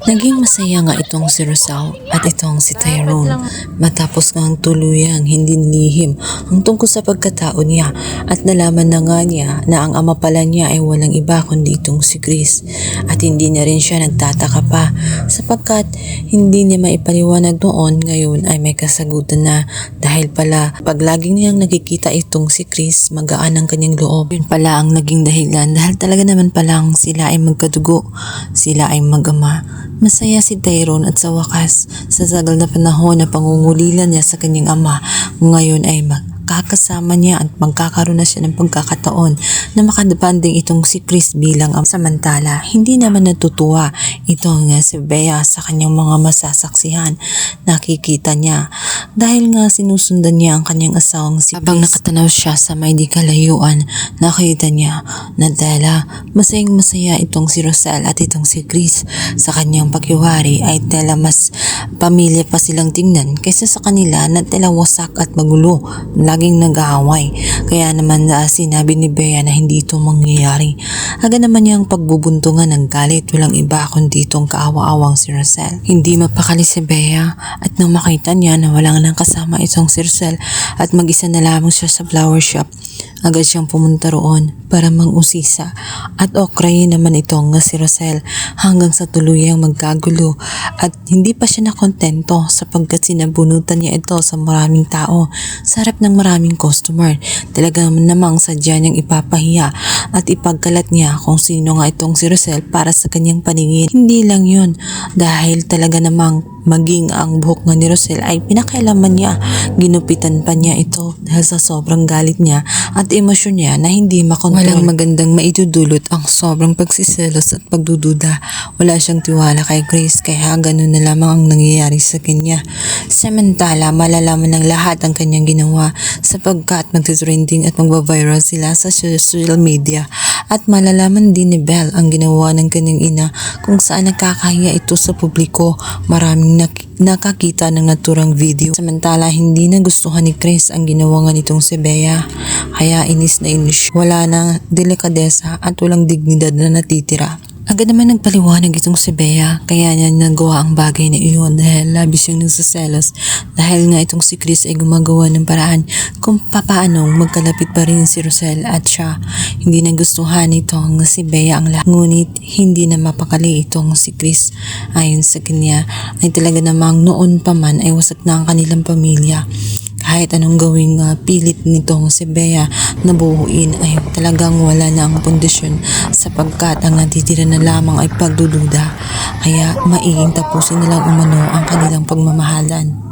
Naging masaya nga itong si Rosal at itong si Tyrone matapos ngang tuluyang hindi nilihim ang tungkol sa pagkatao niya at nalaman na nga niya na ang ama pala niya ay walang iba kundi itong si Chris at hindi na rin siya nagtataka pa sapagkat hindi niya maipaliwanag noon. Ngayon ay may kasagutan na dahil pala pag laging niyang nakikita itong si Chris magaan ang kanyang loob. Yun pala ang naging dahilan dahil talaga naman palang sila ay magkadugo, sila ay mag-ama. Masaya si Tyrone at sa wakas sa tagal na panahon na pangungulilan niya sa kanyang ama, ngayon ay magkakasama niya at magkakaroon na siya ng pagkakataon na makadepanding itong si Chris bilang samantala. Hindi naman natutuwa itong si Bea sa kanyang mga masasaksihan. Nakikita niya dahil nga sinusundan niya ang kanyang asawang si Chris. Habang nakatanaw siya sa may di kalayuan, nakita niya na tela masayang masaya itong si Rosal at itong si Chris sa kanyang paghiwari ay tela mas pamilya pa silang tingnan kaysa sa kanila na tela wasak at magulo, laging nag-aaway. Kaya naman sinabi ni Bea na hindi ito mangyayari. Agad naman niyang pagbubuntungan ng galit, walang iba kundi itong kaawa-awang si Rosal. Hindi mapakali si Bea at nang makita niya na walang nang kasama itong si Rosal at mag-isa na lamang siya sa flower shop, agad siyang pumunta roon para mang-usisa at okrayin naman itong si Rosal hanggang sa tuluyang magkagulo at hindi pa siya nakontento sapagkat sinabunutan niya ito sa maraming tao sa harap ng maraming customer. Talagang namang sadya niyang ipapahiya at ipagkalat niya kung sino nga itong si Rosal para sa kanyang paningin. Hindi lang yun, dahil talaga namang maging ang buhok nga ni Rosal ay pinakialaman niya, ginupitan pa niya ito dahil sa sobrang galit niya at emosyon niya na hindi makontrol. Walang magandang maidudulot ang sobrang pagsiselos at pagdududa. Wala siyang tiwala kay Grace kaya ganun na lamang ang nangyayari sa kanya. Samantala malalaman ng lahat ang kanyang ginawa sapagkat magtitrending at magbaviral sila sa social media at malalaman din ni Belle ang ginawa ng kanyang ina kung saan nakakahiya ito sa publiko. Maraming nakakita ng naturang video. Samantala hindi nagustuhan ni Chris ang ginawa nga nitong si Bea kaya inis na inis. Wala na delikadesa at walang dignidad na natitira. Agad naman nagpaliwanag itong si Bea kaya niya nagawa ang bagay na iyon dahil labis yung nagsaselos dahil nga itong si Chris ay gumagawa ng paraan kung papaanong magkalapit pa rin si Rosal at siya. Hindi nagustuhan itong si Bea ang lahat, ngunit hindi na mapakali itong si Chris. Ayon sa kanya ay talaga namang noon pa man ay wasak na ang kanilang pamilya. Kahit anong gawing pilit nitong si Bea na buuin ay talagang wala na ang pundasyon sapagkat ang natitira na lamang ay pagdududa. Kaya maiging tapusin nilang umano ang kanilang pagmamahalan.